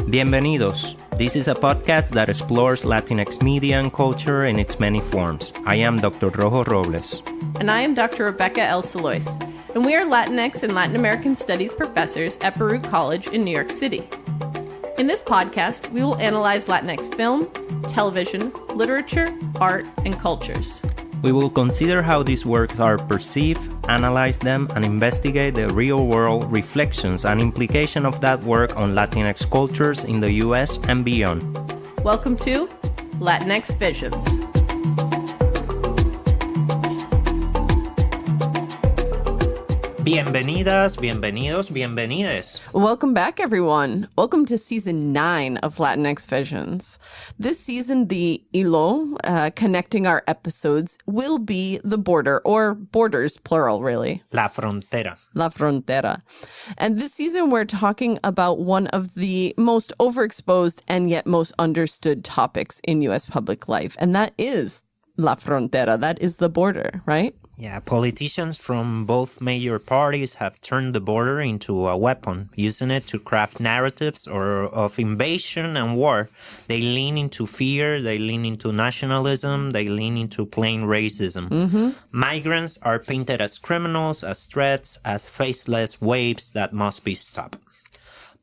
Bienvenidos. This is a podcast that explores Latinx media and culture in its many forms. I am Dr. Rojo Robles. And I am Dr. Rebecca L. Salois. And we are Latinx and Latin American Studies professors at Baruch College in New York City. In this podcast, we will analyze Latinx film, television, literature, art, and cultures. We will consider how these works are perceived, analyze them, and investigate the real-world reflections and implication of that work on Latinx cultures in the U.S. and beyond. Welcome to Latinx Visions. Bienvenidas, bienvenidos, bienvenides. Welcome back, everyone. Welcome to Season 9 of Latinx Visions. This season, the hilo, connecting our episodes, will be the border, or borders, plural, really. La frontera. La frontera. And this season, we're talking about one of the most overexposed and yet most understood topics in U.S. public life, and that is la frontera. That is the border, right? Yeah, politicians from both major parties have turned the border into a weapon, using it to craft narratives of invasion and war. They lean into fear, they lean into nationalism, they lean into plain racism. Mm-hmm. Migrants are painted as criminals, as threats, as faceless waves that must be stopped.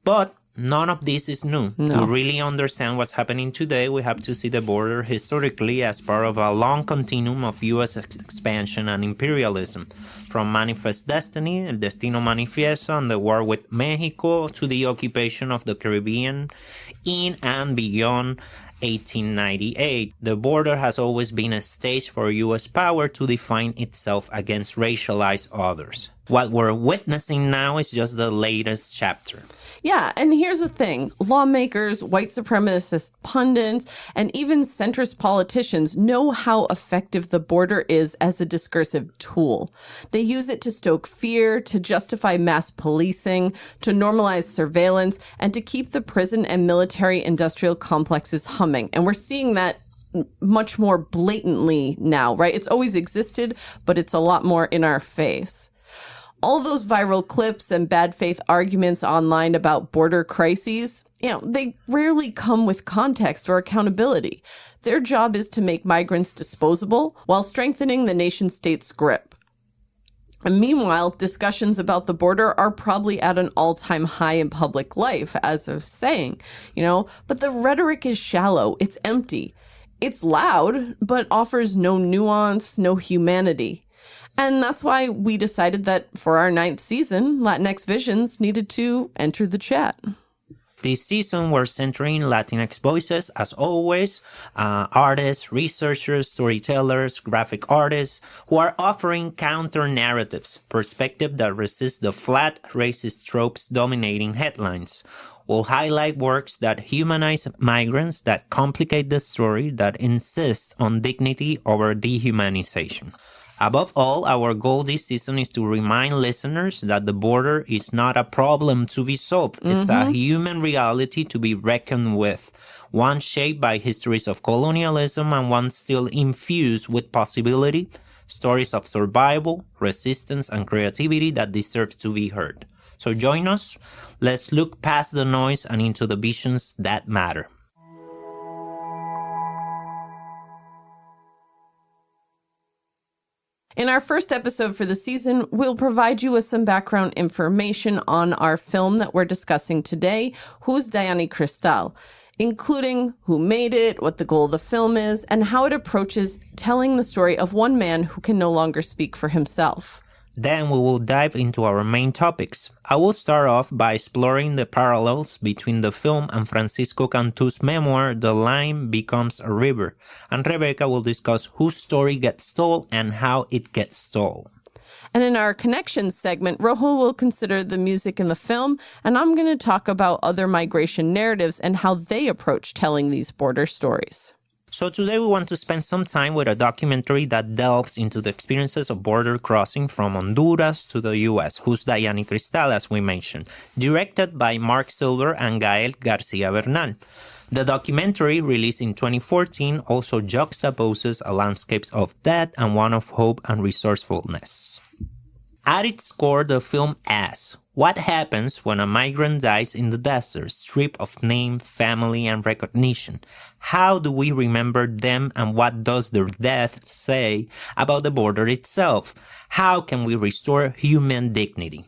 But none of this is new. No. To really understand what's happening today, we have to see the border historically as part of a long continuum of U.S. expansion and imperialism. From Manifest Destiny, El Destino Manifiesto, and the war with Mexico, to the occupation of the Caribbean in and beyond 1898. The border has always been a stage for U.S. power to define itself against racialized others. What we're witnessing now is just the latest chapter. Yeah, and here's the thing. Lawmakers, white supremacist pundits, and even centrist politicians know how effective the border is as a discursive tool. They use it to stoke fear, to justify mass policing, to normalize surveillance, and to keep the prison and military-industrial complexes humming. And we're seeing that much more blatantly now, right? It's always existed, but it's a lot more in our face. All those viral clips and bad faith arguments online about border crises, they rarely come with context or accountability. Their job is to make migrants disposable while strengthening the nation state's grip. And meanwhile, discussions about the border are probably at an all-time high in public life, as I was saying, but the rhetoric is shallow. It's empty. It's loud, but offers no nuance, no humanity. And that's why we decided that for our 9th season, Latinx Visions needed to enter the chat. This season, we're centering Latinx voices, as always, artists, researchers, storytellers, graphic artists, who are offering counter-narratives, perspective that resist the flat, racist tropes dominating headlines. We'll highlight works that humanize migrants, that complicate the story, that insist on dignity over dehumanization. Above all, our goal this season is to remind listeners that the border is not a problem to be solved. Mm-hmm. It's a human reality to be reckoned with, one shaped by histories of colonialism and one still infused with possibility, stories of survival, resistance, and creativity that deserves to be heard. So join us. Let's look past the noise and into the visions that matter. In our first episode for the season, we'll provide you with some background information on our film that we're discussing today, Who's Dayani Cristal, including who made it, what the goal of the film is, and how it approaches telling the story of one man who can no longer speak for himself. Then we will dive into our main topics. I will start off by exploring the parallels between the film and Francisco Cantu's memoir, The Line Becomes a River, and Rebecca will discuss whose story gets told and how it gets told. And in our connections segment, Rojo will consider the music in the film, and I'm going to talk about other migration narratives and how they approach telling these border stories. So today we want to spend some time with a documentary that delves into the experiences of border crossing from Honduras to the U.S., Who's Dayani Cristal, as we mentioned, directed by Mark Silver and Gael Garcia Bernal. The documentary, released in 2014, also juxtaposes a landscape of death and one of hope and resourcefulness. At its core, the film asks, what happens when a migrant dies in the desert, stripped of name, family, and recognition? How do we remember them, and what does their death say about the border itself? How can we restore human dignity?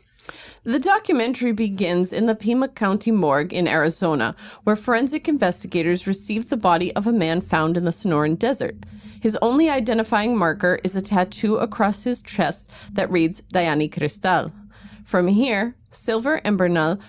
The documentary begins in the Pima County morgue in Arizona, where forensic investigators received the body of a man found in the Sonoran Desert. His only identifying marker is a tattoo across his chest that reads Dayani Cristal. From here, Silver and Bernal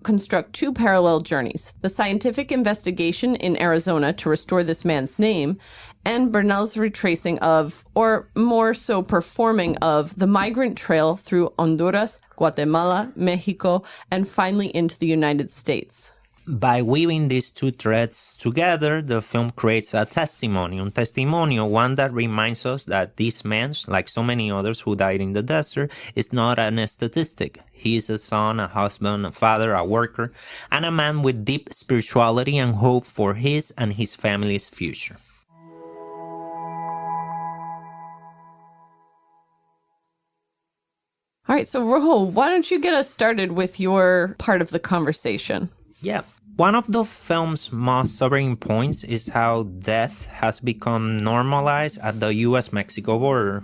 construct two parallel journeys: the scientific investigation in Arizona to restore this man's name, and Bernal's retracing of, or more so performing of, the migrant trail through Honduras, Guatemala, Mexico, and finally into the United States. By weaving these two threads together, the film creates a testimonio, one that reminds us that this man, like so many others who died in the desert, is not a statistic. He is a son, a husband, a father, a worker, and a man with deep spirituality and hope for his and his family's future. All right, so Rojo, why don't you get us started with your part of the conversation? Yeah. One of the film's most sobering points is how death has become normalized at the U.S.-Mexico border.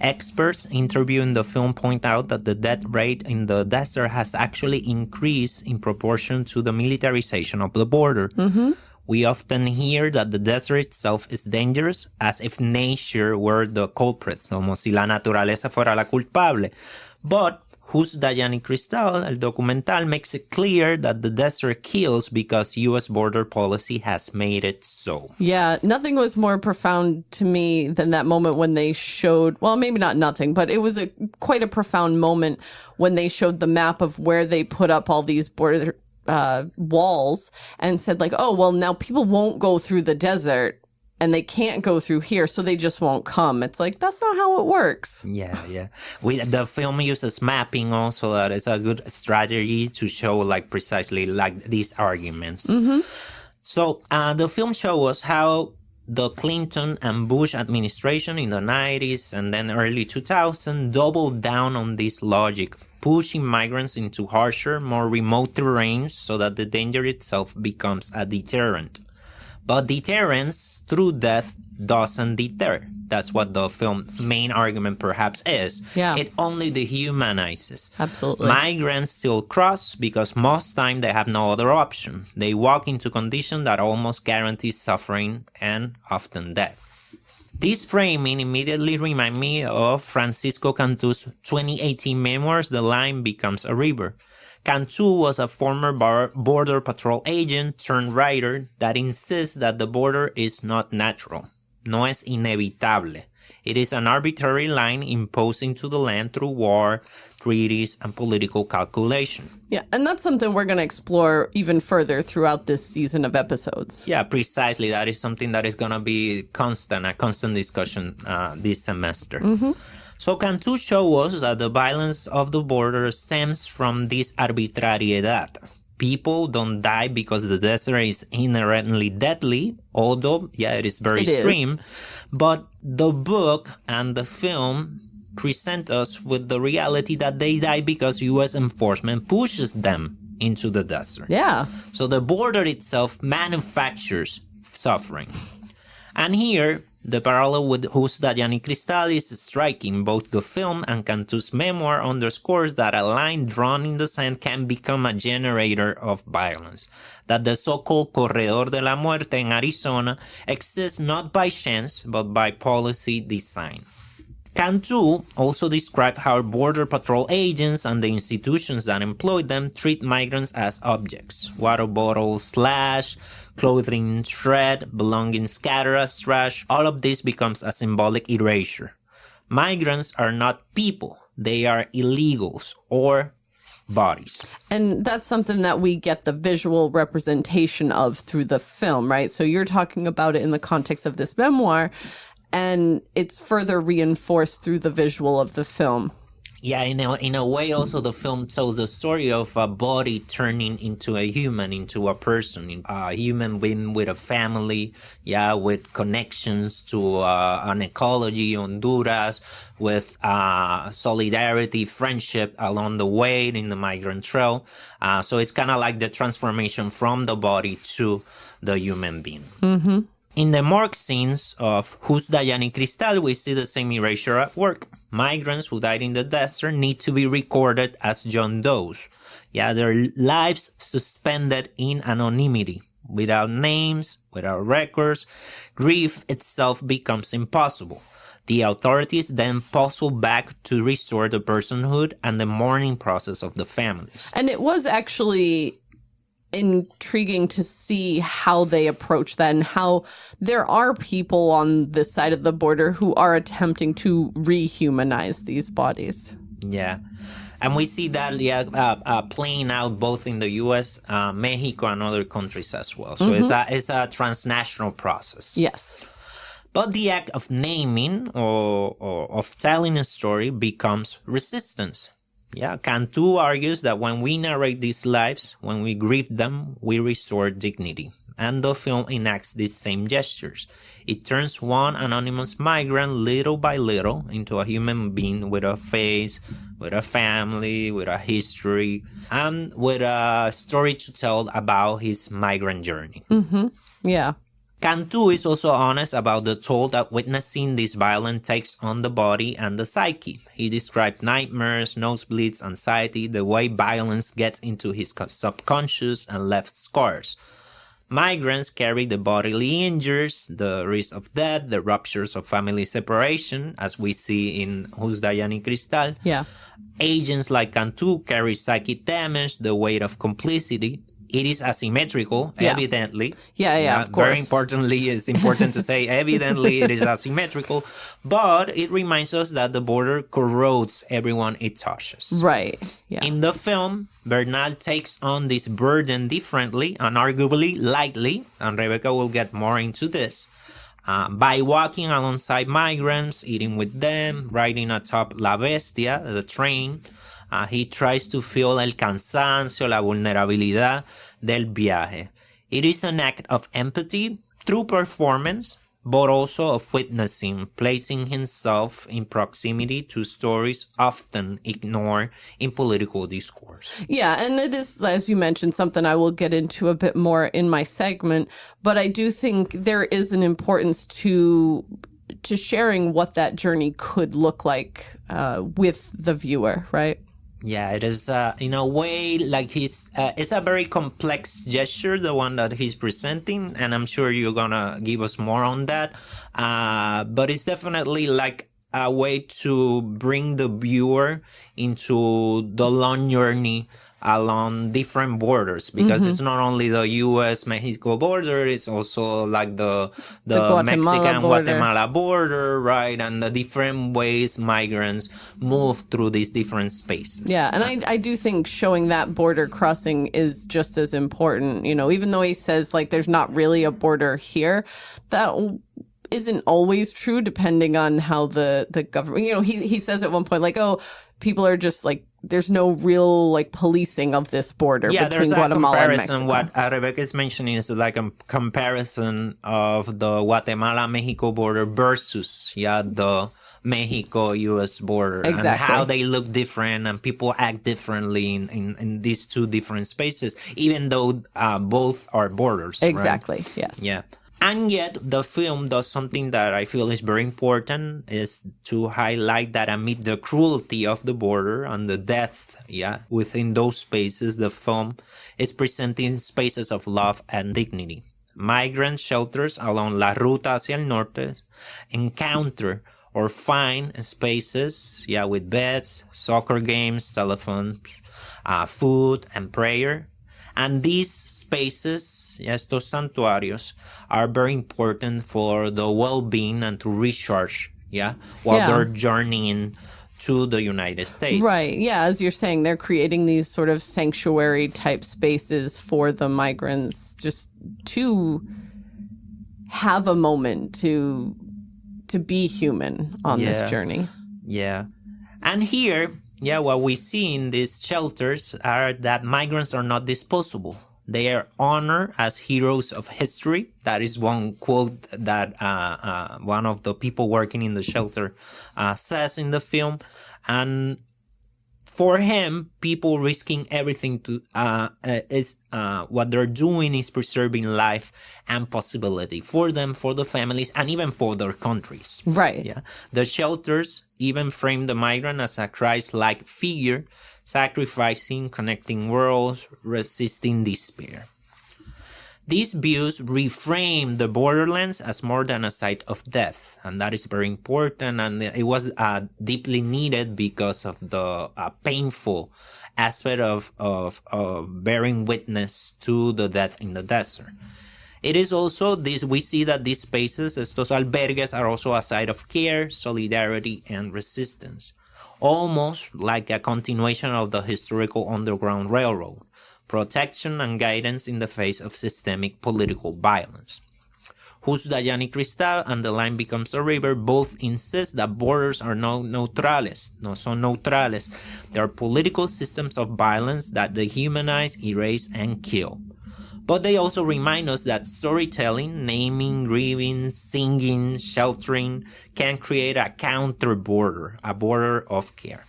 Experts interviewed in the film point out that the death rate in the desert has actually increased in proportion to the militarization of the border. Mm-hmm. We often hear that the desert itself is dangerous, as if nature were the culprit, como si la naturaleza fuera la culpable. But Who's Dayani Cristal, el documental, makes it clear that the desert kills because U.S. border policy has made it so. Yeah, nothing was more profound to me than that moment when they showed, well, maybe not nothing, but it was quite a profound moment when they showed the map of where they put up all these border walls and said like, oh, well, now people won't go through the desert. And they can't go through here, so they just won't come. It's like, that's not how it works. Yeah. The film uses mapping also. That is a good strategy to show like precisely like these arguments. Mm-hmm. So the film shows us how the Clinton and Bush administration in the 90s and then early 2000 doubled down on this logic, pushing migrants into harsher, more remote terrains so that the danger itself becomes a deterrent. But deterrence through death doesn't deter. That's what the film's main argument perhaps is. Yeah. It only dehumanizes. Absolutely. Migrants still cross because most time they have no other option. They walk into conditions that almost guarantee suffering and often death. This framing immediately reminds me of Francisco Cantu's 2018 memoirs, The Line Becomes a River. Cantu was a former border patrol agent turned writer that insists that the border is not natural. No es inevitable. It is an arbitrary line imposed into the land through war, treaties, and political calculation. Yeah, and that's something we're going to explore even further throughout this season of episodes. Yeah, precisely. That is something that is going to be a constant discussion this semester. Mm-hmm. So Cantu shows us that the violence of the border stems from this arbitrariedad. People don't die because the desert is inherently deadly, although, it is very extreme. But the book and the film present us with the reality that they die because U.S. enforcement pushes them into the desert. Yeah. So the border itself manufactures suffering. And here, the parallel with Who's Dayani Cristal is striking. Both the film and Cantu's memoir underscores that a line drawn in the sand can become a generator of violence, that the so-called Corredor de la Muerte in Arizona exists not by chance, but by policy design. Cantu also described how border patrol agents and the institutions that employ them treat migrants as objects. Water bottles slashed, clothing shred, belongings scattered as trash. All of this becomes a symbolic erasure. Migrants are not people. They are illegals or bodies. And that's something that we get the visual representation of through the film, right? So you're talking about it in the context of this memoir, and it's further reinforced through the visual of the film. Yeah, in a way, also the film tells the story of a body turning into a human, into a person, a human being with a family, yeah, with connections to an ecology, Honduras, with solidarity, friendship along the way in the migrant trail. So it's kind of like the transformation from the body to the human being. Mm-hmm. In the morgue scenes of Who's Dayani Cristal, we see the same erasure at work. Migrants who died in the desert need to be recorded as John Does. Yeah, their lives suspended in anonymity. Without names, without records, grief itself becomes impossible. The authorities then puzzle back to restore the personhood and the mourning process of the families. And it was actually intriguing to see how they approach that and how there are people on this side of the border who are attempting to rehumanize these bodies. Yeah. And we see that playing out both in the U.S., Mexico, and other countries as well. So it's a transnational process. Yes. But the act of naming or of telling a story becomes resistance. Yeah, Cantu argues that when we narrate these lives, when we grieve them, we restore dignity. And the film enacts these same gestures. It turns one anonymous migrant little by little into a human being with a face, with a family, with a history, and with a story to tell about his migrant journey. Mm-hmm. Yeah. Cantu is also honest about the toll that witnessing this violence takes on the body and the psyche. He described nightmares, nosebleeds, anxiety, the way violence gets into his subconscious and left scars. Migrants carry the bodily injuries, the risk of death, the ruptures of family separation, as we see in Who's Dayani Cristal. Yeah. Agents like Cantu carry psychic damage, the weight of complicity. It is asymmetrical, evidently. Yeah, of course. Very importantly, it's important to say evidently it is asymmetrical, but it reminds us that the border corrodes everyone it touches. Right, yeah. In the film, Bernal takes on this burden differently and arguably lightly, and Rebecca will get more into this. By walking alongside migrants, eating with them, riding atop La Bestia, the train, he tries to feel el cansancio, la vulnerabilidad del viaje. It is an act of empathy through performance, but also of witnessing, placing himself in proximity to stories often ignored in political discourse. Yeah, and it is, as you mentioned, something I will get into a bit more in my segment, but I do think there is an importance to sharing what that journey could look like with the viewer, right? Yeah, it is in a way like it's a very complex gesture, the one that he's presenting, and I'm sure you're gonna give us more on that. But it's definitely like a way to bring the viewer into the long journey along different borders, because it's not only the U.S.-Mexico border, it's also like the Mexican-Guatemala border, right? And the different ways migrants move through these different spaces. Yeah, and I do think showing that border crossing is just as important. You know, even though he says, like, there's not really a border here, that isn't always true depending on how the government, you know, he says at one point, like, oh, people are just like, there's no real like policing of this border between Guatemala and Mexico. What Rebecca is mentioning is like a comparison of the Guatemala-Mexico border versus the Mexico-U.S. border. Exactly. And how they look different and people act differently in these two different spaces, even though both are borders. Exactly, right? Yes. Yeah. And yet, the film does something that I feel is very important, is to highlight that amid the cruelty of the border and the death, within those spaces, the film is presenting spaces of love and dignity. Migrant shelters along La Ruta hacia el Norte encounter or find spaces, with beds, soccer games, telephones, food, and prayer. And these spaces, estos santuarios, are very important for the well-being and to recharge, while they're journeying to the United States. Right. Yeah. As you're saying, they're creating these sort of sanctuary type spaces for the migrants just to have a moment to be human on this journey. Yeah. And here, Yeah, what we see in these shelters are that migrants are not disposable. They are honored as heroes of history. That is one quote that one of the people working in the shelter says in the film. And for him, people risking everything to is what they're doing is preserving life and possibility for them, for the families, and even for their countries. Right. Yeah, the shelters even frame the migrant as a Christ-like figure, sacrificing, connecting worlds, resisting despair. These views reframe the borderlands as more than a site of death, and that is very important, and it was deeply needed because of the painful aspect of bearing witness to the death in the desert. It is also this, we see that these spaces, estos albergues, are also a site of care, solidarity, and resistance, almost like a continuation of the historical Underground Railroad. Protection and guidance in the face of systemic political violence. Whose Dayani Cristal and The Line Becomes a River both insist that borders are no son neutrales. They are political systems of violence that dehumanize, erase, and kill. But they also remind us that storytelling, naming, grieving, singing, sheltering, can create a counter border, a border of care.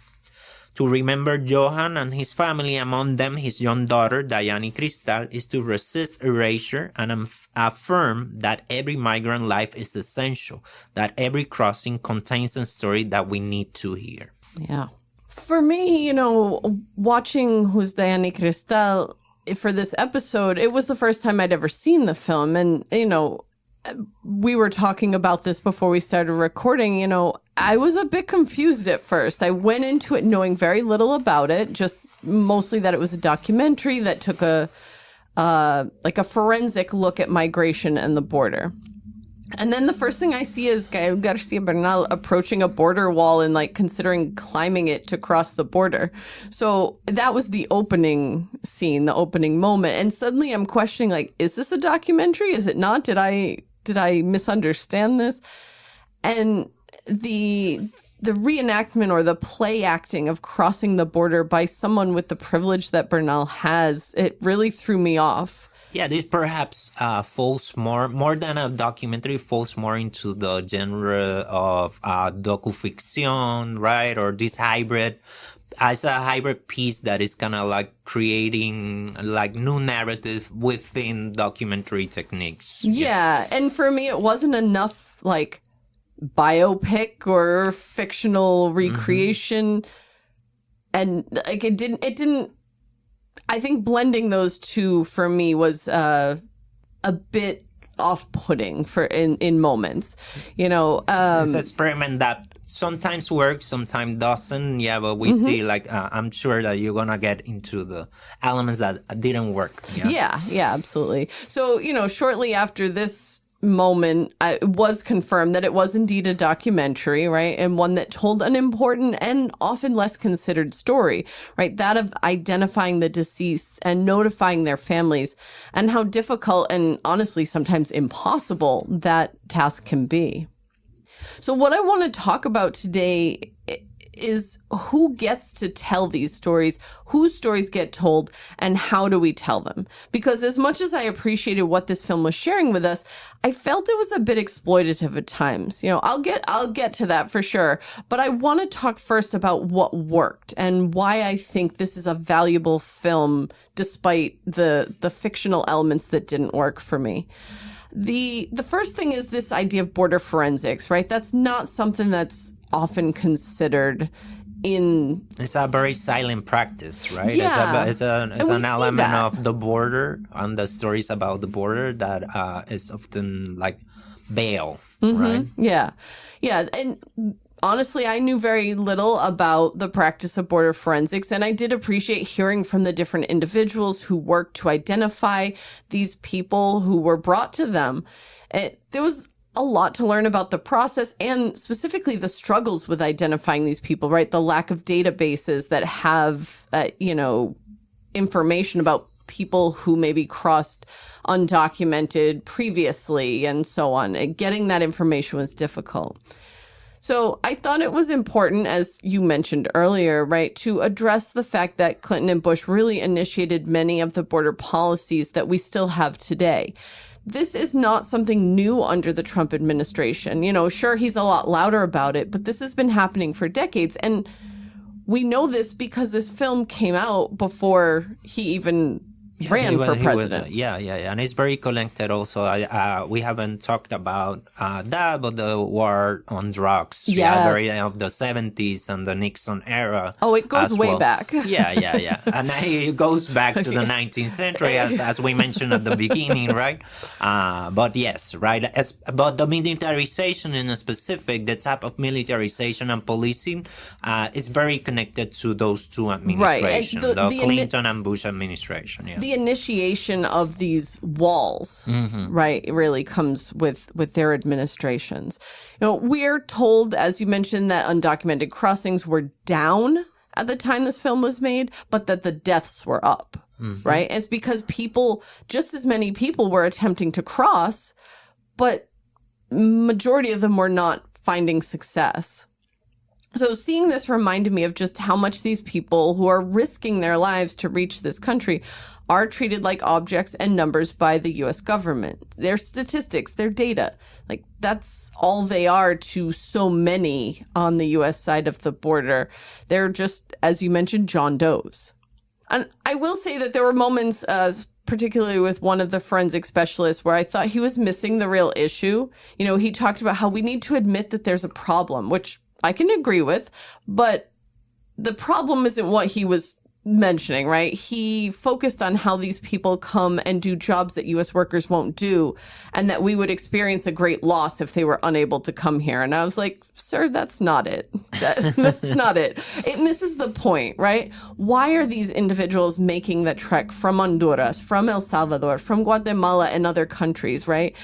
To remember Johan and his family, among them his young daughter, Dayani Cristal, is to resist erasure and affirm that every migrant life is essential, that every crossing contains a story that we need to hear. Yeah. For me, watching Who's Dayani Cristal for this episode, it was the first time I'd ever seen the film. And, we were talking about this before we started recording, I was a bit confused at first. I went into it knowing very little about it, just mostly that it was a documentary that took a forensic look at migration and the border. And then the first thing I see is Gael Garcia Bernal approaching a border wall and considering climbing it to cross the border. So that was the opening scene, the opening moment. And suddenly I'm questioning, is this a documentary? Is it not? Did I misunderstand this? And the reenactment or the play acting of crossing the border by someone with the privilege that Bernal has, it really threw me off. Yeah, this perhaps falls more than a documentary, falls more into the genre of docufiction, right? Or this hybrid, as a hybrid piece that is kind of creating new narrative within documentary techniques. Yeah, and for me, it wasn't enough biopic or fictional recreation, and it didn't. I think blending those two for me was a bit off-putting in moments. It's an experiment that sometimes works, sometimes doesn't. Yeah, but we see I'm sure that you're gonna get into the elements that didn't work. Yeah, absolutely. So shortly after this moment, it was confirmed that it was indeed a documentary, right? And one that told an important and often less considered story, right? That of identifying the deceased and notifying their families, and how difficult and honestly sometimes impossible that task can be. So what I want to talk about today is who gets to tell these stories, whose stories get told, and how do we tell them? Because as much as I appreciated what this film was sharing with us, I felt it was a bit exploitative at times. I'll get to that for sure. But I want to talk first about what worked and why I think this is a valuable film, despite the fictional elements that didn't work for me. The first thing is this idea of border forensics, right? That's not something that's often considered in... It's a very silent practice, right? Yeah. It's an element of the border and the stories about the border that is often veiled, right? Yeah. And honestly, I knew very little about the practice of border forensics, and I did appreciate hearing from the different individuals who worked to identify these people who were brought to them. There was a lot to learn about the process and specifically the struggles with identifying these people, right? The lack of databases that have, information about people who maybe crossed undocumented previously and so on. And getting that information was difficult. So I thought it was important, as you mentioned earlier, right, to address the fact that Clinton and Bush really initiated many of the border policies that we still have today. This is not something new under the Trump administration. You know, sure, he's a lot louder about it, but this has been happening for decades. And we know this because this film came out before he even ran for president. And it's very connected also. We haven't talked about that, but the war on drugs. Yes. Yeah, very of the 70s and the Nixon era. Oh, it goes way well. back. Yeah. And it goes back to the 19th century, as we mentioned at the beginning, right? But yes, right. But the militarization in specific, the type of militarization and policing is very connected to those two administrations, right. the Clinton and Bush administration. Yeah. The initiation of these walls, right, really comes with their administrations. You know, we're told, as you mentioned, that undocumented crossings were down at the time this film was made, but that the deaths were up, right? It's because just as many people were attempting to cross, but majority of them were not finding success. So seeing this reminded me of just how much these people who are risking their lives to reach this country are treated like objects and numbers by the U.S. government. Their statistics, their data, like that's all they are to so many on the U.S. side of the border. They're just, as you mentioned, John Does. And I will say that there were moments, particularly with one of the forensic specialists, where I thought he was missing the real issue. You know, he talked about how we need to admit that there's a problem, which I can agree with, but the problem isn't what he was mentioning, right? He focused on how these people come and do jobs that U.S. workers won't do, and that we would experience a great loss if they were unable to come here. And I was like, sir, that's not it. That's not it. It misses the point, right? Why are these individuals making the trek from Honduras, from El Salvador, from Guatemala and other countries, right?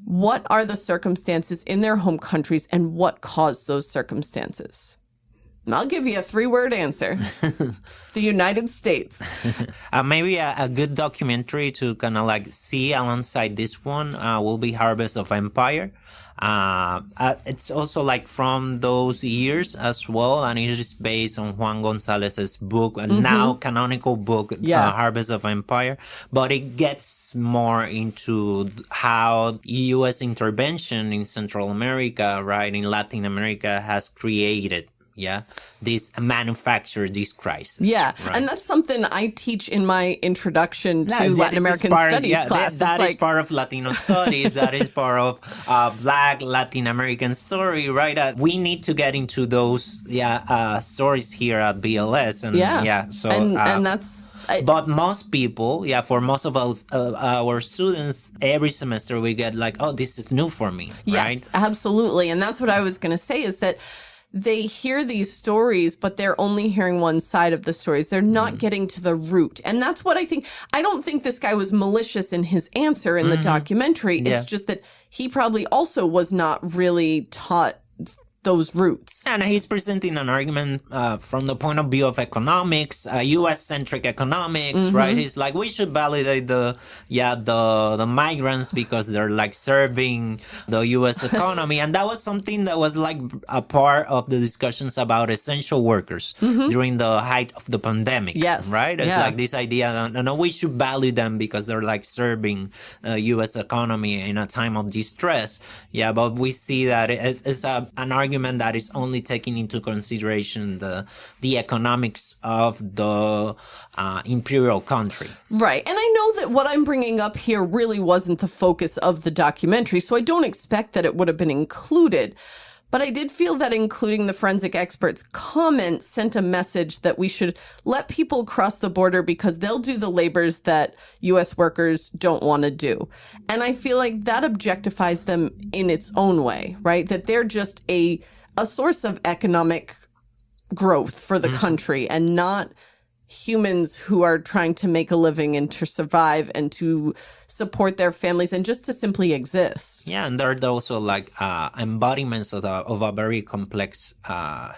What are the circumstances in their home countries and what caused those circumstances? And I'll give you a 3-word answer. The United States. Maybe a good documentary to kind of like see alongside this one will be Harvest of Empire. It's also like from those years as well, and it is based on Juan Gonzalez's book, now canonical book, Harvest of Empire. But it gets more into how U.S. intervention in Central America, right, in Latin America has created this crisis. Yeah, right? And that's something I teach in my introduction to Latin American studies class. That is part of Latino studies. That is part of Black Latin American story, right? We need to get into those stories here at BLS. And that's... But most people, for most of our students, every semester we get like, oh, this is new for me, right? Yes, absolutely. And that's what I was going to say is that they hear these stories, but they're only hearing one side of the stories. They're not getting to the root. And that's what I think. I don't think this guy was malicious in his answer in the documentary. It's just that he probably also was not really taught those roots. And he's presenting an argument from the point of view of economics, U.S.-centric economics, right? He's like, we should validate the migrants because they're like serving the U.S. economy. And that was something that was like a part of the discussions about essential workers during the height of the pandemic. Yes. Right? It's like this idea that we should value them because they're like serving the U.S. economy in a time of distress. Yeah, but we see that it's an argument that is only taking into consideration the economics of the imperial country. Right. And I know that what I'm bringing up here really wasn't the focus of the documentary, so I don't expect that it would have been included. But I did feel that including the forensic experts' comments sent a message that we should let people cross the border because they'll do the labors that U.S. workers don't want to do. And I feel like that objectifies them in its own way, right? That they're just a source of economic growth for the country and not humans who are trying to make a living and to survive and to support their families and just to simply exist. Yeah, and they're also like embodiments of a very complex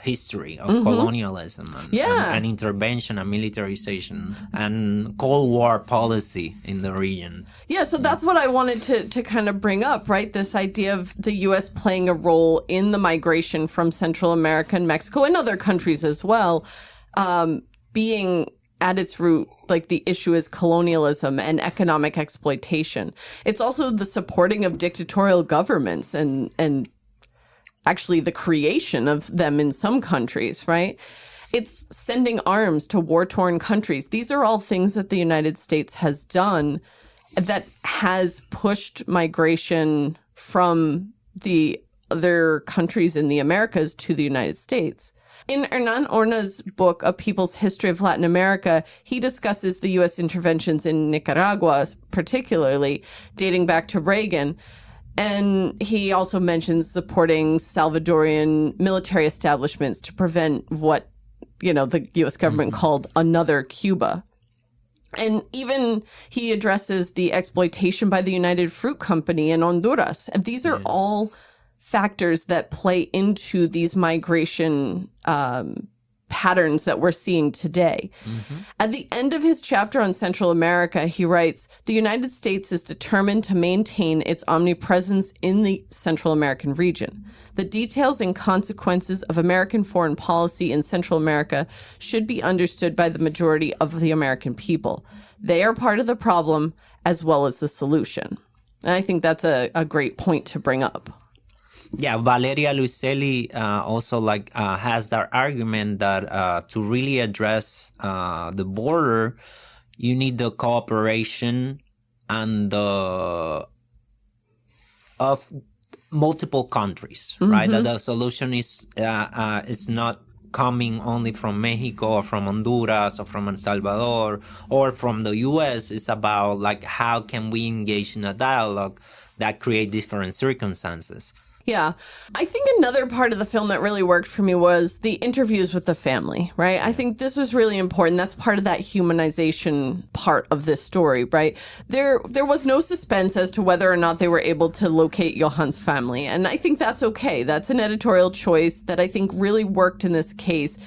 history of colonialism and intervention and militarization and Cold War policy in the region. Yeah, so that's what I wanted to kind of bring up, right? This idea of the U.S. playing a role in the migration from Central America and Mexico and other countries as well, being at its root, like the issue is colonialism and economic exploitation. It's also the supporting of dictatorial governments and actually the creation of them in some countries, right? It's sending arms to war-torn countries. These are all things that the United States has done that has pushed migration from the other countries in the Americas to the United States. In Hernan Orna's book, A People's History of Latin America, he discusses the U.S. interventions in Nicaragua, particularly dating back to Reagan. And he also mentions supporting Salvadorian military establishments to prevent what, the U.S. government called another Cuba. And even he addresses the exploitation by the United Fruit Company in Honduras. And these are all factors that play into these migration patterns that we're seeing today. At the end of his chapter on Central America, he writes, "The United States is determined to maintain its omnipresence in the Central American region. The details and consequences of American foreign policy in Central America should be understood by the majority of the American people. They are part of the problem as well as the solution." And I think that's a great point to bring up. Yeah, Valeria Luiselli also has that argument that to really address the border, you need the cooperation and of multiple countries, right? That the solution is not coming only from Mexico or from Honduras or from El Salvador or from the U.S. It's about how can we engage in a dialogue that create different circumstances. Yeah. I think another part of the film that really worked for me was the interviews with the family, right? I think this was really important. That's part of that humanization part of this story, right? There was no suspense as to whether or not they were able to locate Johan's family. And I think that's okay. That's an editorial choice that I think really worked in this case.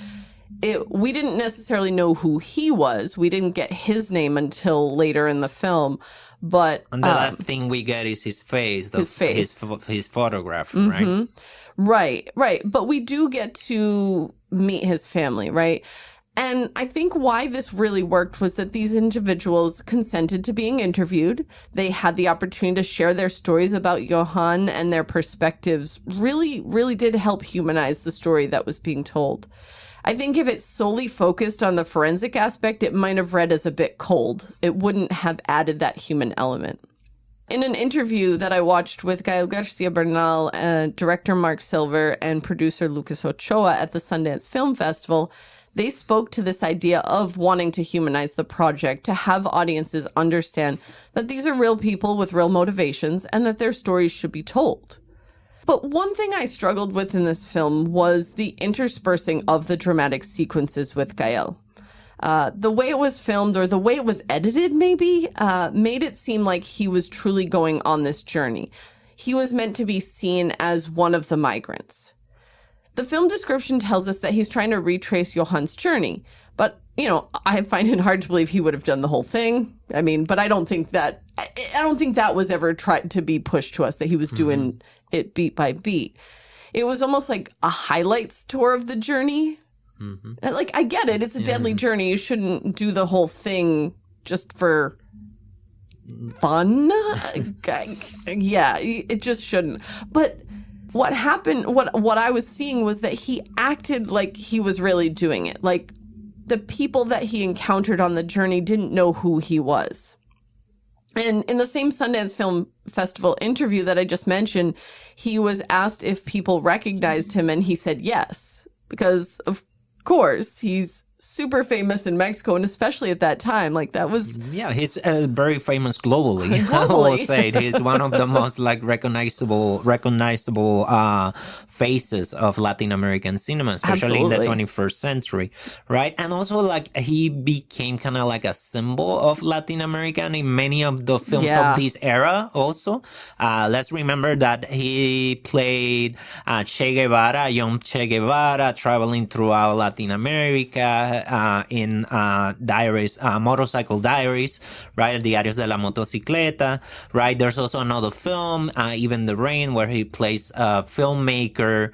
We didn't necessarily know who he was. We didn't get his name until later in the film. But and the last thing we get is his face, his photograph, right? Right. But we do get to meet his family, right? And I think why this really worked was that these individuals consented to being interviewed. They had the opportunity to share their stories about Johan, and their perspectives really, really did help humanize the story that was being told. I think if it solely focused on the forensic aspect, it might have read as a bit cold. It wouldn't have added that human element. In an interview that I watched with Gael Garcia Bernal, director Mark Silver, and producer Lucas Ochoa at the Sundance Film Festival, they spoke to this idea of wanting to humanize the project, to have audiences understand that these are real people with real motivations and that their stories should be told. But one thing I struggled with in this film was the interspersing of the dramatic sequences with Gael. The way it was filmed, or the way it was edited maybe, made it seem like he was truly going on this journey. He was meant to be seen as one of the migrants. The film description tells us that he's trying to retrace Johan's journey. But, I find it hard to believe he would have done the whole thing. I mean, but I don't think that was ever tried to be pushed to us, that he was doing it beat by beat. It was almost like a highlights tour of the journey. I get it. It's a deadly journey. You shouldn't do the whole thing just for fun. Yeah, it just shouldn't. But what happened, what I was seeing was that he acted like he was really doing it. Like the people that he encountered on the journey didn't know who he was. And in the same Sundance Film Festival interview that I just mentioned, he was asked if people recognized him, and he said yes, because of course he's super famous in Mexico, and especially at that time, like that was Yeah, he's very famous globally. I will globally. say he's one of the most like recognizable faces of Latin American cinema, especially in the Absolutely. 21st century, right? And also like he became kind of like a symbol of Latin American in many of the films of Yeah. this era. Also, let's remember that he played Che Guevara, young Che Guevara, traveling throughout Latin America in Diaries, Motorcycle Diaries, right? Diarios de la Motocicleta, right? There's also another film, Even the Rain, where he plays a filmmaker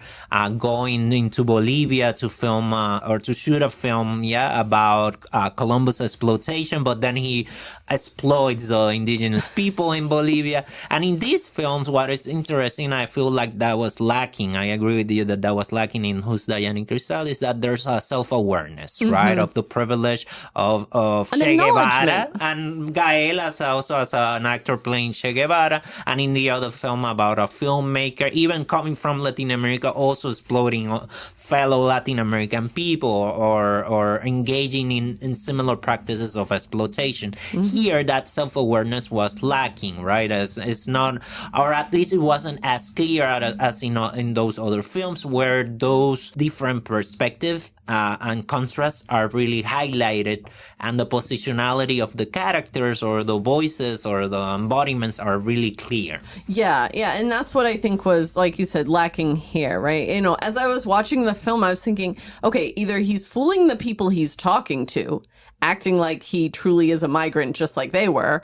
going into Bolivia to film or to shoot a film, about Columbus exploitation, but then he exploits the indigenous people in Bolivia. And in these films, what is interesting, I feel like that was lacking. I agree with you that was lacking in Who's Dayani Cristal, is that there's a self-awareness, right, of the privilege of An Che Guevara, acknowledgement. and Gael also as an actor playing Che Guevara, and in the other film about a filmmaker, even coming from Latin America, also exploiting fellow Latin American people or engaging in similar practices of exploitation. Here, that self-awareness was lacking, right? As it's not, or at least it wasn't as clear as in those other films where those different perspectives and contrasts are really highlighted, and the positionality of the characters or the voices or the embodiments are really clear. Yeah, yeah. And that's what I think was, like you said, lacking here, right? You know, as I was watching the film, I was thinking, okay, either he's fooling the people he's talking to, acting like he truly is a migrant just like they were,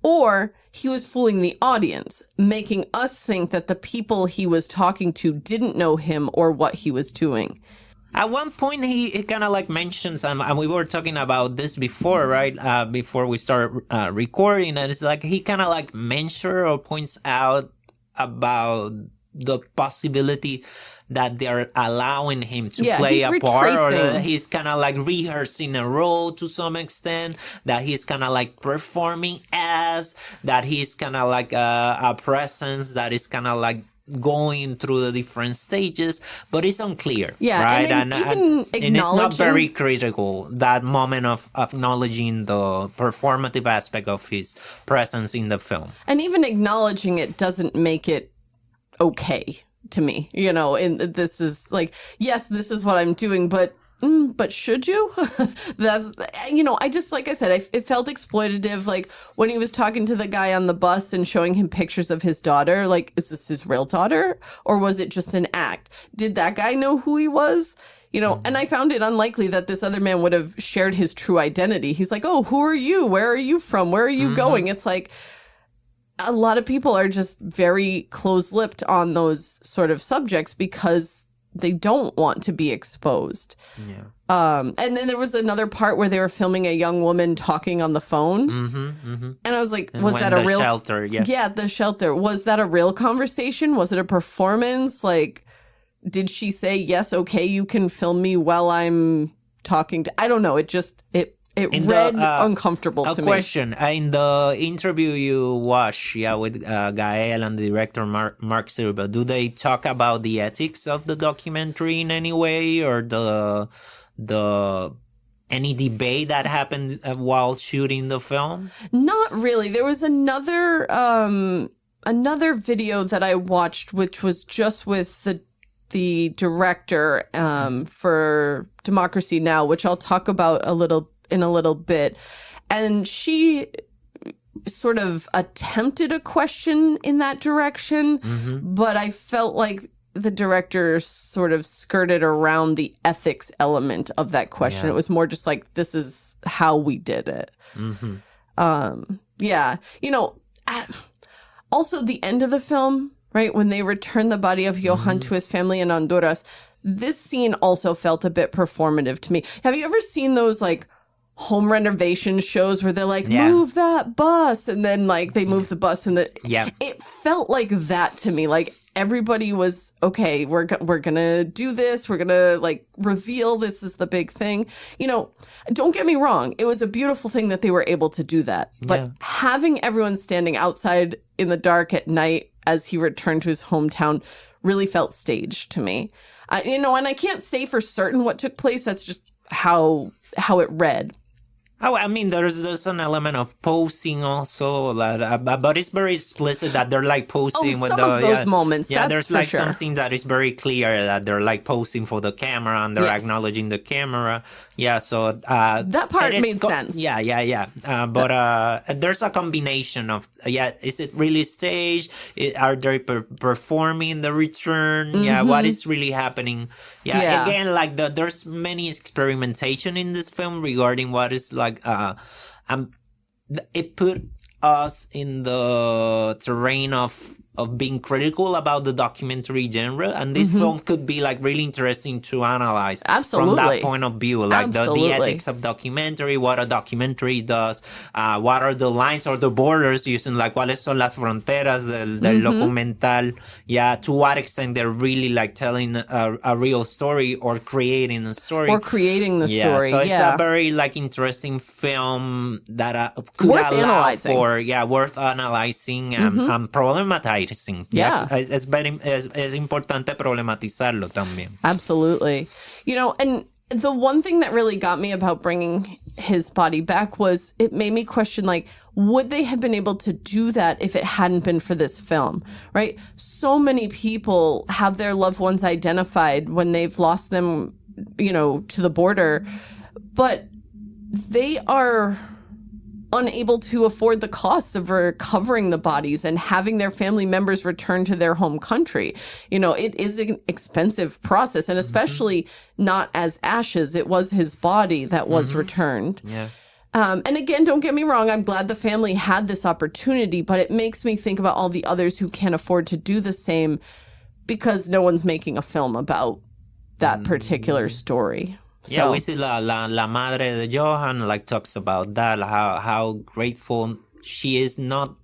or he was fooling the audience, making us think that the people he was talking to didn't know him or what he was doing. At one point, he kind of like mentions, and we were talking about this before, right? Before we start recording, and it's like he kind of like mentions or points out about the possibility that they're allowing him to play he's a part, or that retracing. he's kind of like rehearsing a role to some extent, that he's kind of like performing as, that he's kind of like a presence that is kind of like going through the different stages, but it's unclear, Yeah, right? and even And it's not acknowledging- very critical, that moment of acknowledging the performative aspect of his presence in the film. And even acknowledging it doesn't make it okay to me, you know, and this is like, yes, this is what I'm doing, but should you? That's, you know, I just, like I said, it felt exploitative. Like when he was talking to the guy on the bus and showing him pictures of his daughter, like, is this his real daughter? Or was it just an act? Did that guy know who he was? You know, and I found it unlikely that this other man would have shared his true identity. He's like, oh, who are you? Where are you from? Where are you going? It's like, a lot of people are just very close-lipped on those sort of subjects because they don't want to be exposed. Yeah. And then there was another part where they were filming a young woman talking on the phone. And I was like, was that a real shelter? Yeah. Yeah, the shelter. Was that a real conversation? Was it a performance? Like, did she say, yes, okay, you can film me while I'm talking to, I don't know. It just, it read uncomfortable to me. A question. In the interview you watched, with Gael and the director Mark Silva, do they talk about the ethics of the documentary in any way, or the any debate that happened while shooting the film? Not really. There was another video that I watched, which was just with the director for Democracy Now!, which I'll talk about in a little bit. And she sort of attempted a question in that direction, but I felt like the director sort of skirted around the ethics element of that question. Yeah. It was more just like, this is how we did it. Yeah. You know, also the end of the film, right, when they return the body of Johan to his family in Honduras, this scene also felt a bit performative to me. Have you ever seen those like home renovation shows where they're like, move that bus, and then like they move the bus, and it felt like that to me. Like everybody was, okay, we're gonna do this, we're gonna like reveal this is the big thing. You know, don't get me wrong, it was a beautiful thing that they were able to do that, but having everyone standing outside in the dark at night as he returned to his hometown really felt staged to me. You know, and I can't say for certain what took place. That's just how it read. Oh, I mean, there's an element of posing also, but it's very explicit that they're like posing with some of those moments, Yeah, that's there's for like sure. something that is very clear that they're like posing for the camera and they're Yes. acknowledging the camera. Yeah, so That part made sense. Yeah. But there's a combination of is it really staged? Are they performing the return? Yeah, what is really happening? Yeah. Again, like there's many experimentation in this film regarding what is like it put us in the terrain of being critical about the documentary genre, and this film could be like really interesting to analyze from that point of view, like the ethics of documentary, what a documentary does, what are the lines or the borders using, like cuáles son las fronteras del documental, to what extent they're really like telling a real story or creating a story or creating the story. So it's a very like interesting film that could worth allow analyzing. for worth analyzing and problematizing. Yeah. Es importante problematizarlo también. Absolutely. You know, and the one thing that really got me about bringing his body back was it made me question, like, would they have been able to do that if it hadn't been for this film, right? So many people have their loved ones identified when they've lost them, you know, to the border, but they are unable to afford the cost of recovering the bodies and having their family members return to their home country. You know, it is an expensive process, and especially not as ashes. It was his body that was returned. Yeah. And again, don't get me wrong, I'm glad the family had this opportunity, but it makes me think about all the others who can't afford to do the same because no one's making a film about that particular story. Yeah, we see la madre de Johan like talks about that, how grateful she is, not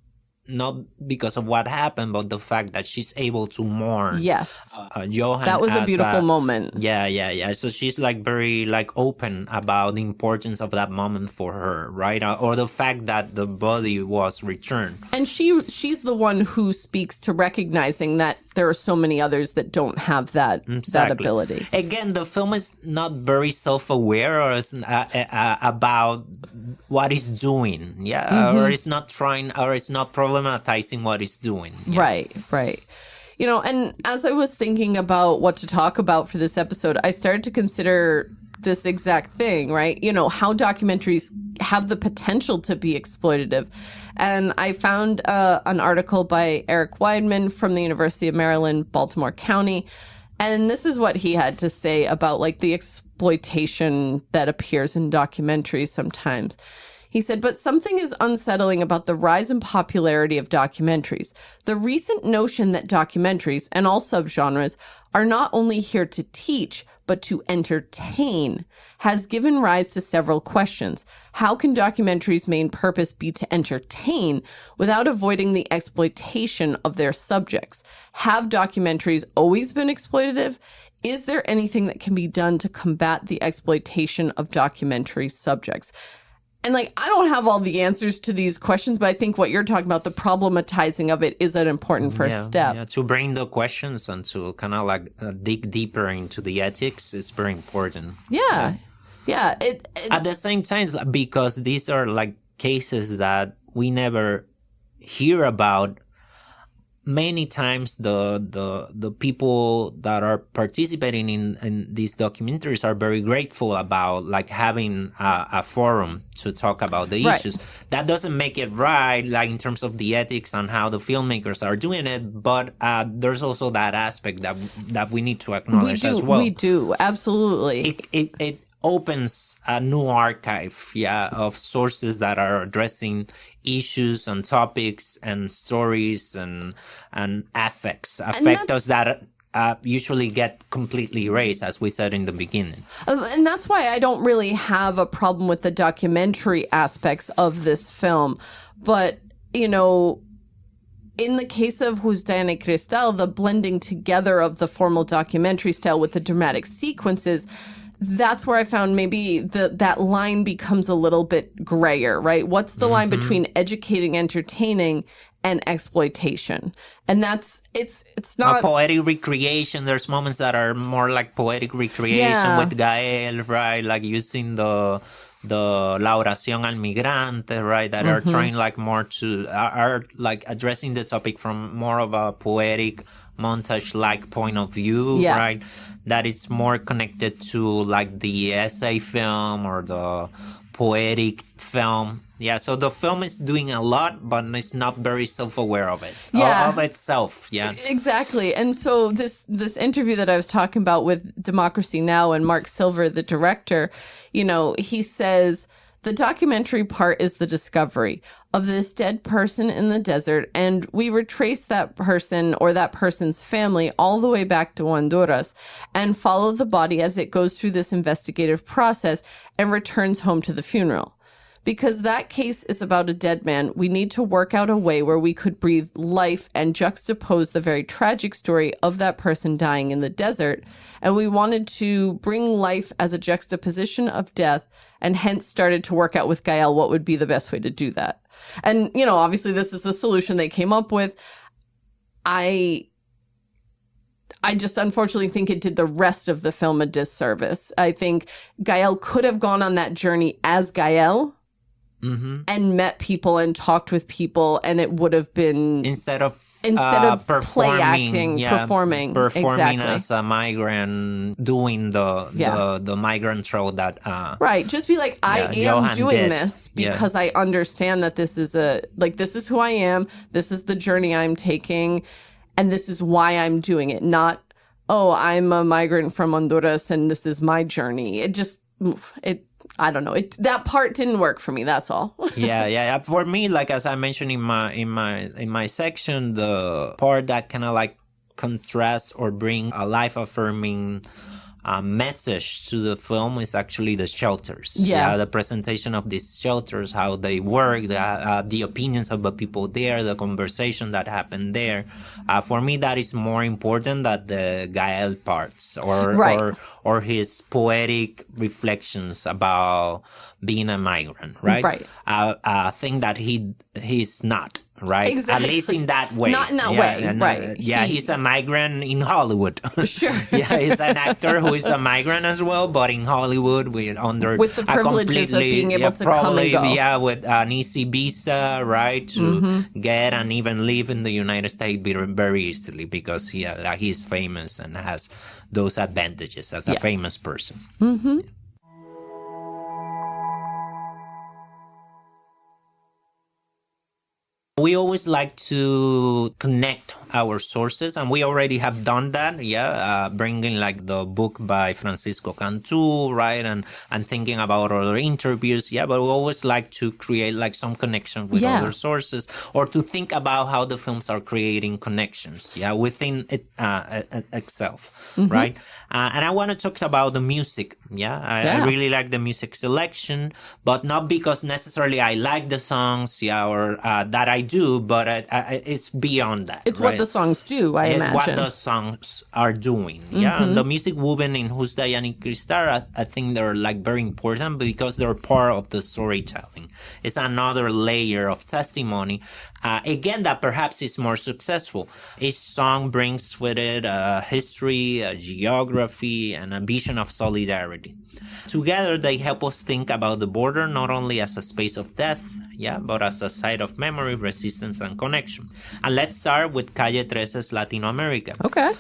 because of what happened, but the fact that she's able to mourn. Yes. Johan. That was a beautiful moment. Yeah. So she's like very like open about the importance of that moment for her, right? Or the fact that the body was returned. And she's the one who speaks to recognizing that there are so many others that don't have that ability. Again, the film is not very self-aware or about what it's doing, or it's not trying, or it's not problematizing what it's doing. Yeah. Right. You know, and as I was thinking about what to talk about for this episode, I started to consider this exact thing, right? You know, how documentaries have the potential to be exploitative. And I found an article by Eric Weidman from the University of Maryland, Baltimore County. And this is what he had to say about like the exploitation that appears in documentaries sometimes. He said, but something is unsettling about the rise in popularity of documentaries. The recent notion that documentaries and all subgenres are not only here to teach, but to entertain has given rise to several questions. How can documentaries' main purpose be to entertain without avoiding the exploitation of their subjects? Have documentaries always been exploitative? Is there anything that can be done to combat the exploitation of documentary subjects? And like, I don't have all the answers to these questions, but I think what you're talking about, the problematizing of it, is an important first step. Yeah, to bring the questions and to kind of like dig deeper into the ethics is very important. Yeah. At the same time, because these are like cases that we never hear about. Many times the people that are participating in these documentaries are very grateful about like having a forum to talk about the issues. That doesn't make it right, like in terms of the ethics and how the filmmakers are doing it, but there's also that aspect that we need to acknowledge as well. We do, absolutely. It opens a new archive, of sources that are addressing issues and topics and stories and affects that usually get completely erased, as we said in the beginning. And that's why I don't really have a problem with the documentary aspects of this film. But, you know, in the case of Dayani Cristal, the blending together of the formal documentary style with the dramatic sequences, that's where I found maybe that line becomes a little bit grayer, right? What's the line between educating, entertaining, and exploitation? And it's not a poetic recreation. There's moments that are more like poetic recreation with Gael, right? Like using the La Oración al Migrante, right? That are trying like more to are like addressing the topic from more of a poetic montage-like point of view, right? That it's more connected to like the essay film or the poetic film. Yeah, so the film is doing a lot, but it's not very self-aware of it, of itself. Yeah, exactly. And so this interview that I was talking about with Democracy Now! And Mark Silver, the director, he says the documentary part is the discovery of this dead person in the desert, and we retrace that person or that person's family all the way back to Honduras and follow the body as it goes through this investigative process and returns home to the funeral. Because that case is about a dead man, we need to work out a way where we could breathe life and juxtapose the very tragic story of that person dying in the desert. And we wanted to bring life as a juxtaposition of death, and hence started to work out with Gael what would be the best way to do that. And, obviously this is the solution they came up with. I just unfortunately think it did the rest of the film a disservice. I think Gael could have gone on that journey as Gael. And met people and talked with people, and it would have been instead of play acting, performing exactly. As a migrant, doing the migrant role that right. Just be like, I am Johan doing did. this because I understand that this is this is who I am. This is the journey I'm taking, and this is why I'm doing it. Not, I'm a migrant from Honduras and this is my journey. I don't know. That part didn't work for me. That's all. Yeah. For me, like as I mentioned in my section, the part that kind of like contrasts or bring a life affirming message to the film is actually the shelters. The presentation of these shelters, how they work, the opinions of the people there, the conversation that happened there. For me, that is more important than the Gael parts or his poetic reflections about being a migrant, right? Right. I think that he's not. Right. Exactly. At least in that way. Not in that way. Right. He's a migrant in Hollywood. Sure. He's an actor who is a migrant as well, but in Hollywood with the privileges of being able to come and go. Yeah, with an easy visa, right, to get and even live in the United States very easily because he's famous and has those advantages as a famous person. We always like to connect our sources, and we already have done that, bringing like the book by Francisco Cantu, right, and thinking about other interviews, but we always like to create like some connection with other sources, or to think about how the films are creating connections, within it itself, right? And I want to talk about the music, I really like the music selection, but not because necessarily I like the songs, or that I do, but it's beyond that. It's right? What the songs do, I imagine. It's what the songs are doing, And the music woven in Who's Dayani Cristal, I think they're like very important because they're part of the storytelling. It's another layer of testimony, again, that perhaps is more successful. Each song brings with it a history, a geography, and a vision of solidarity. Together, they help us think about the border not only as a space of death, but as a site of memory, resistance, and connection. And let's start with Calle 13's Latino America. Okay.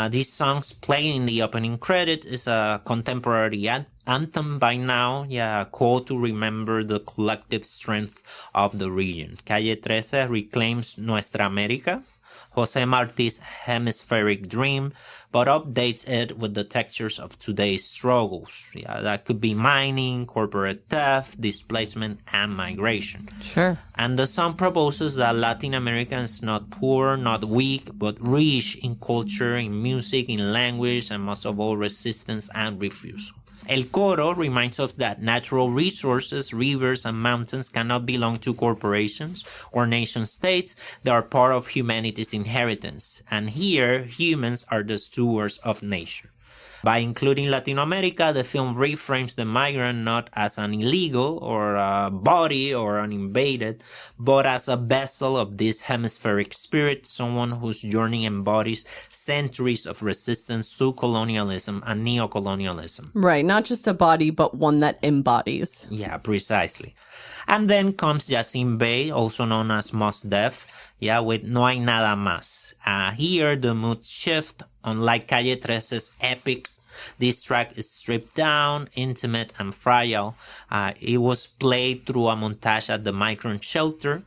These songs playing in the opening credit is a contemporary anthem by now, a call to remember the collective strength of the region. Calle 13 reclaims Nuestra América, Jose Marti's hemispheric dream, but updates it with the textures of today's struggles. That could be mining, corporate theft, displacement, and migration. Sure. And the song proposes that Latin America is not poor, not weak, but rich in culture, in music, in language, and most of all, resistance and refusal. El Coro reminds us that natural resources, rivers, and mountains cannot belong to corporations or nation-states. They are part of humanity's inheritance. And here, humans are the stewards of nature. By including Latin America, the film reframes the migrant not as an illegal or a body or an invaded, but as a vessel of this hemispheric spirit, someone whose journey embodies centuries of resistance to colonialism and neocolonialism. Right, not just a body, but one that embodies. Yeah, precisely. And then comes Yacine Bey, also known as Mos Def, with No Hay Nada Más. Here, the mood shift. Unlike Calle 13's epics, this track is stripped down, intimate, and fragile. It was played through a montage at the migrant shelter.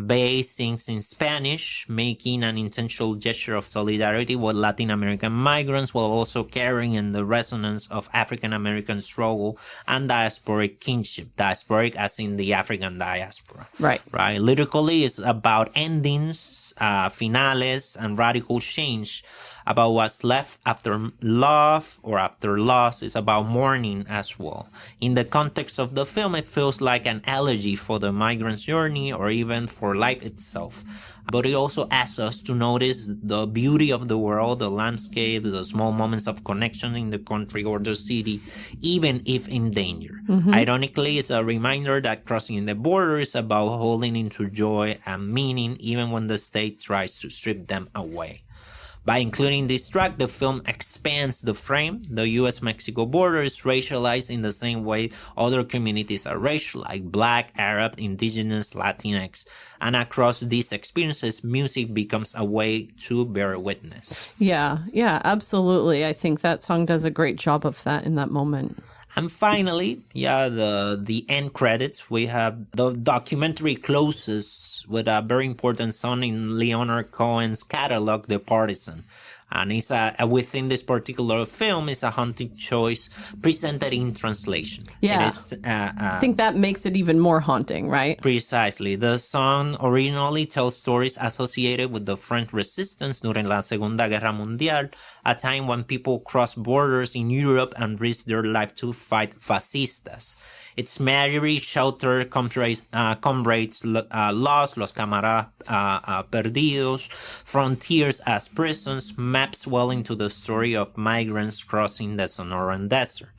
Bey sings in Spanish, making an intentional gesture of solidarity with Latin American migrants, while also carrying in the resonance of African American struggle and diasporic kinship. Diasporic as in the African diaspora. Right. Lyrically, it's about endings, finales, and radical change. About what's left after love or after loss. Is about mourning as well. In the context of the film, it feels like an elegy for the migrant's journey or even for life itself. But it also asks us to notice the beauty of the world, the landscape, the small moments of connection in the country or the city, even if in danger. Ironically, it's a reminder that crossing the border is about holding into joy and meaning even when the state tries to strip them away. By including this track, the film expands the frame. The U.S.-Mexico border is racialized in the same way other communities are racial, like Black, Arab, Indigenous, Latinx. And across these experiences, music becomes a way to bear witness. Yeah, absolutely. I think that song does a great job of that in that moment. And finally, the end credits. We have the documentary closes with a very important song in Leonard Cohen's catalog, The Partisan. And it's within this particular film, it's a haunting choice presented in translation. Yeah, it is, I think that makes it even more haunting, right? Precisely. The song originally tells stories associated with the French resistance during La Segunda Guerra Mundial, a time when people crossed borders in Europe and risked their life to fight fascistas. Its imagery sheltered comrades lost, los camaradas perdidos, frontiers as prisons, maps well into the story of migrants crossing the Sonoran Desert.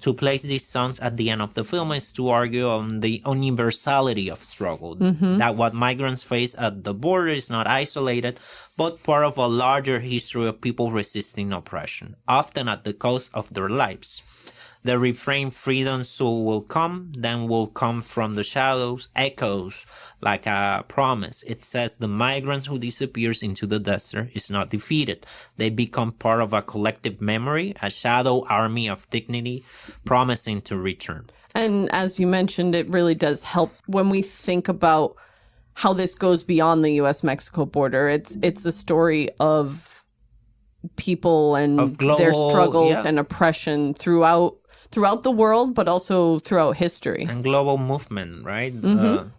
To place these songs at the end of the film is to argue on the universality of struggle, that what migrants face at the border is not isolated, but part of a larger history of people resisting oppression, often at the cost of their lives. The refrain, freedom soon will come, then will come from the shadows, echoes like a promise. It says the migrant who disappears into the desert is not defeated. They become part of a collective memory, a shadow army of dignity, promising to return. And as you mentioned, it really does help when we think about how this goes beyond the U.S.-Mexico border. It's the story of people and their struggles and oppression throughout the world, but also throughout history. And global movement, right?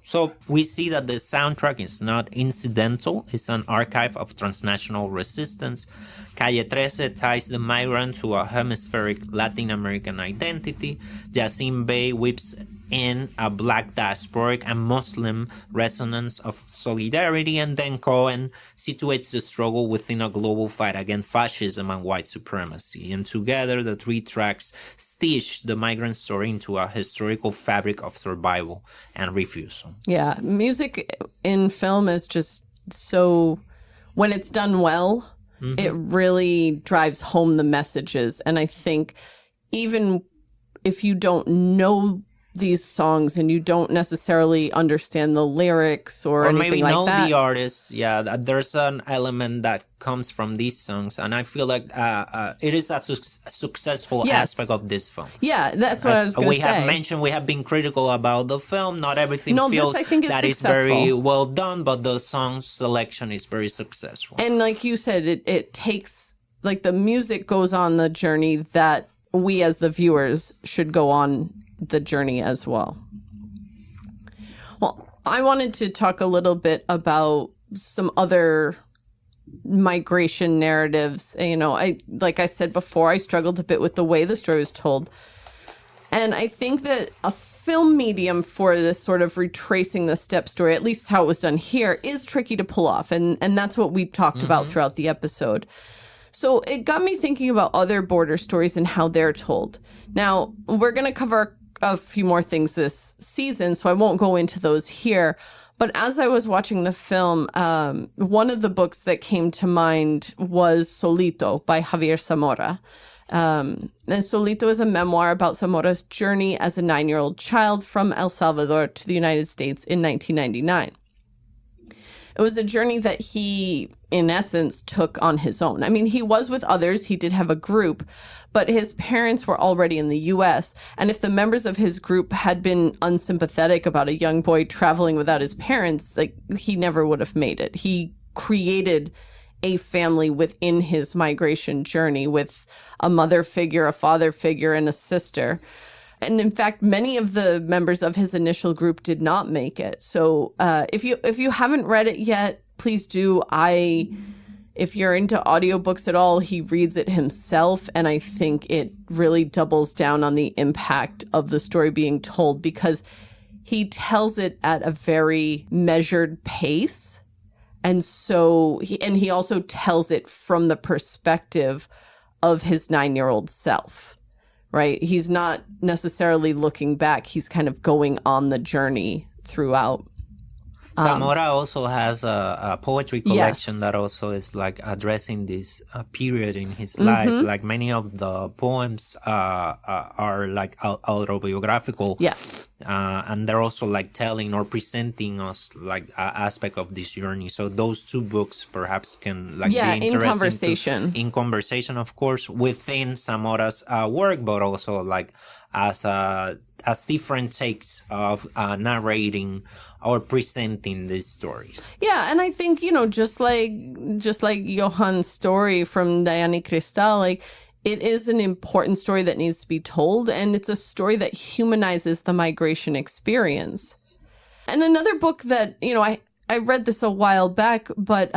So we see that the soundtrack is not incidental. It's an archive of transnational resistance. Calle 13 ties the migrant to a hemispheric Latin American identity. Yacine Bey whips in a Black diasporic and Muslim resonance of solidarity, and then Cohen situates the struggle within a global fight against fascism and white supremacy. And together, the three tracks stitch the migrant story into a historical fabric of survival and refusal. Yeah, music in film is just so, when it's done well, it really drives home the messages. And I think even if you don't know these songs and you don't necessarily understand the lyrics or anything like that. Or maybe know the artist. Yeah, there's an element that comes from these songs. And I feel like it is a successful aspect of this film. Yeah, that's what I was going to say. We have mentioned, we have been critical about the film. Not everything feels I think that is very well done, but the song selection is very successful. And like you said, it takes, like the music goes on the journey that we as the viewers should go on the journey as well. Well, I wanted to talk a little bit about some other migration narratives. Like I said before, I struggled a bit with the way the story was told. And I think that a film medium for this sort of retracing the step story, at least how it was done here, is tricky to pull off. And that's what we've talked about throughout the episode. So it got me thinking about other border stories and how they're told. Now, we're going to cover a few more things this season, so I won't go into those here. But as I was watching the film, one of the books that came to mind was Solito by Javier Zamora. And Solito is a memoir about Zamora's journey as a 9-year-old child from El Salvador to the United States in 1999. It was a journey that he, in essence, took on his own. I mean, he was with others. He did have a group, but his parents were already in the U.S. And if the members of his group had been unsympathetic about a young boy traveling without his parents, like, he never would have made it. He created a family within his migration journey with a mother figure, a father figure, and a sister. And in fact, many of the members of his initial group did not make it. So if you haven't read it yet, please do. If you're into audiobooks at all, he reads it himself. And I think it really doubles down on the impact of the story being told, because he tells it at a very measured pace. And so he also tells it from the perspective of his 9-year-old self. Right? He's not necessarily looking back. He's kind of going on the journey throughout. Zamora also has a poetry collection Yes. that also is like addressing this period in his life. Like many of the poems are like autobiographical. Yes. And they're also like telling or presenting us like an aspect of this journey. So those two books perhaps can like be interesting in conversation. in conversation, of course, within Zamora's work, but also like as different takes of narrating or presenting these stories. Yeah, and I think, just like Johan's story from Dayani Cristal, like, it is an important story that needs to be told, and it's a story that humanizes the migration experience. And another book that, I read this a while back, but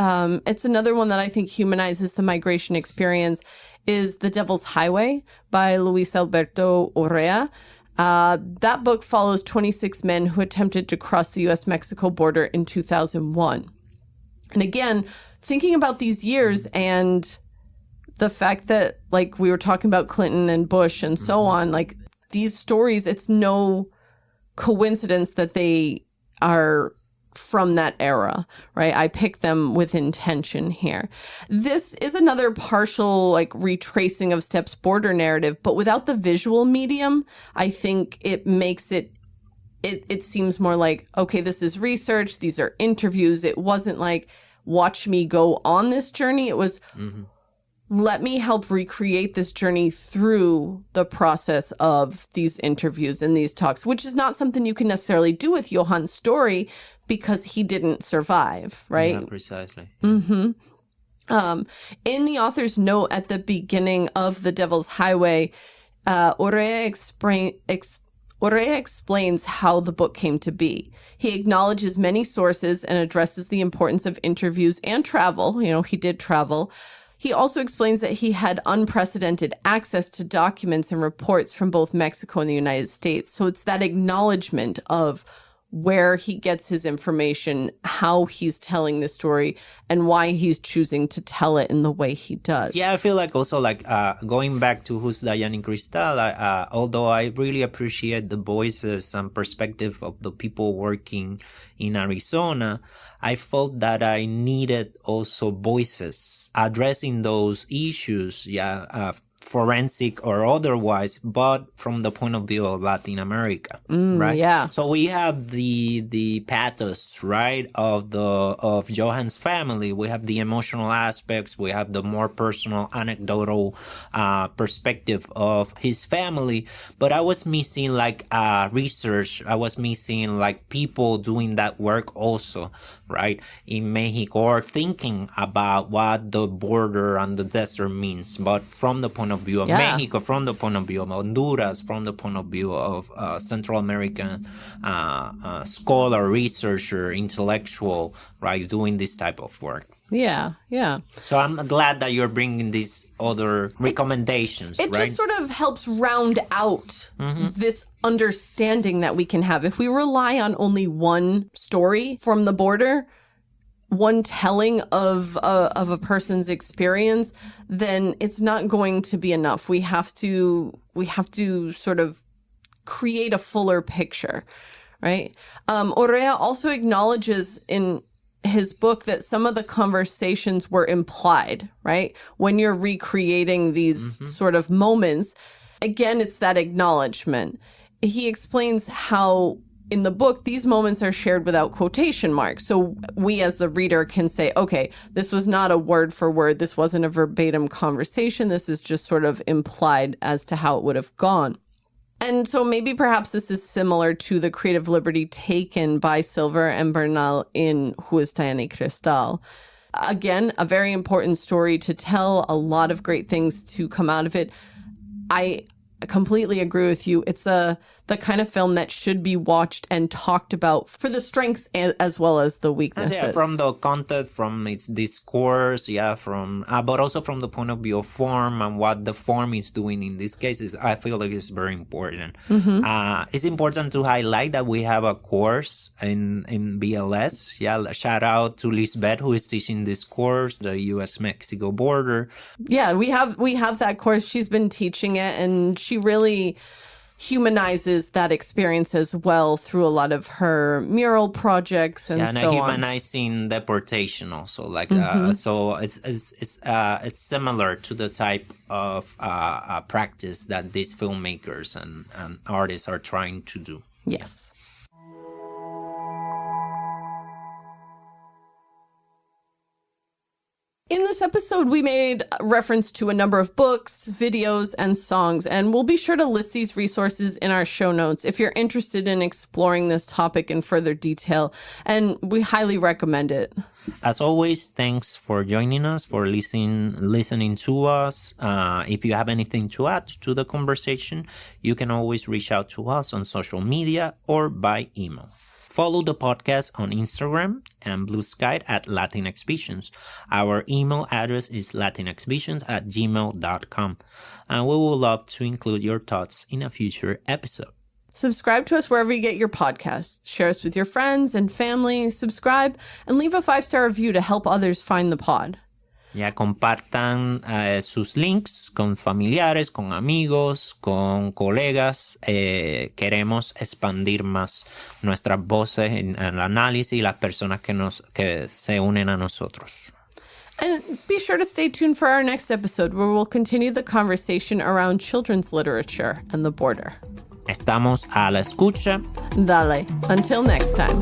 it's another one that I think humanizes the migration experience is The Devil's Highway by Luis Alberto Urrea. That book follows 26 men who attempted to cross the U.S.-Mexico border in 2001. And again, thinking about these years and the fact that, like, we were talking about Clinton and Bush and so on, like, these stories, it's no coincidence that they are from that era, right? I picked them with intention here. This is another partial, like, retracing of Stepp's border narrative, but without the visual medium, I think it makes it seems more like, okay, this is research, these are interviews. It wasn't like, watch me go on this journey. It was, let me help recreate this journey through the process of these interviews and these talks, which is not something you can necessarily do with Johan's story because he didn't survive, right? Yeah, precisely. In the author's note at the beginning of The Devil's Highway, Urrea explains how the book came to be. He acknowledges many sources and addresses the importance of interviews and travel. He did travel. He also explains that he had unprecedented access to documents and reports from both Mexico and the United States. So it's that acknowledgement of where he gets his information, how he's telling the story, and why he's choosing to tell it in the way he does. Yeah, I feel like also like going back to who's Dayani Cristal, although I really appreciate the voices and perspective of the people working in Arizona, I felt that I needed also voices addressing those issues, forensic or otherwise, but from the point of view of Latin America, right? Yeah. So we have the pathos, right, of Johan's family. We have the emotional aspects. We have the more personal, anecdotal perspective of his family. But I was missing like research. I was missing like people doing that work also, right, in Mexico, or thinking about what the border and the desert means, but from the point of view of Mexico, from the point of view of Honduras, from the point of view of Central American scholar, researcher, intellectual, right, doing this type of work. Yeah. So I'm glad that you're bringing these other recommendations, It right? just sort of helps round out this understanding that we can have. If we rely on only one story from the border, one telling of a person's experience, then it's not going to be enough. We have to sort of create a fuller picture, right? Urrea also acknowledges in his book that some of the conversations were implied, right? When you're recreating these sort of moments, again, it's that acknowledgement. He explains how in the book, these moments are shared without quotation marks. So we as the reader can say, okay, this was not a word for word. This wasn't a verbatim conversation. This is just sort of implied as to how it would have gone. And so maybe perhaps this is similar to the creative liberty taken by Silver and Bernal in Who is Dayani Cristal. Again, a very important story to tell, a lot of great things to come out of it. I completely agree with you. It's the kind of film that should be watched and talked about for the strengths as well as the weaknesses. Yeah, from the content, from its discourse, but also from the point of view of form and what the form is doing in these cases. I feel like it's very important. It's important to highlight that we have a course in BLS. Yeah, shout out to Lisbeth, who is teaching this course, the U.S.-Mexico border. Yeah, we have that course. She's been teaching it, and she really humanizes that experience as well through a lot of her mural projects and so on. Humanizing deportation also, so it's similar to the type of practice that these filmmakers and artists are trying to do. Yes. In this episode, we made reference to a number of books, videos, and songs, and we'll be sure to list these resources in our show notes if you're interested in exploring this topic in further detail, and we highly recommend it. As always, thanks for joining us, for listening to us. If you have anything to add to the conversation, you can always reach out to us on social media or by email. Follow the podcast on Instagram and Blue Sky at Latinx Visions. Our email address is latinxvisions@gmail.com. And we would love to include your thoughts in a future episode. Subscribe to us wherever you get your podcasts. Share us with your friends and family. Subscribe and leave a 5-star review to help others find the pod. Ya compartan sus links con familiares, con amigos, con colegas. Queremos expandir más nuestras voces en el análisis y las personas que se unen a nosotros. And be sure to stay tuned for our next episode where we'll continue the conversation around children's literature and the border. Estamos a la escucha. Dale. Until next time.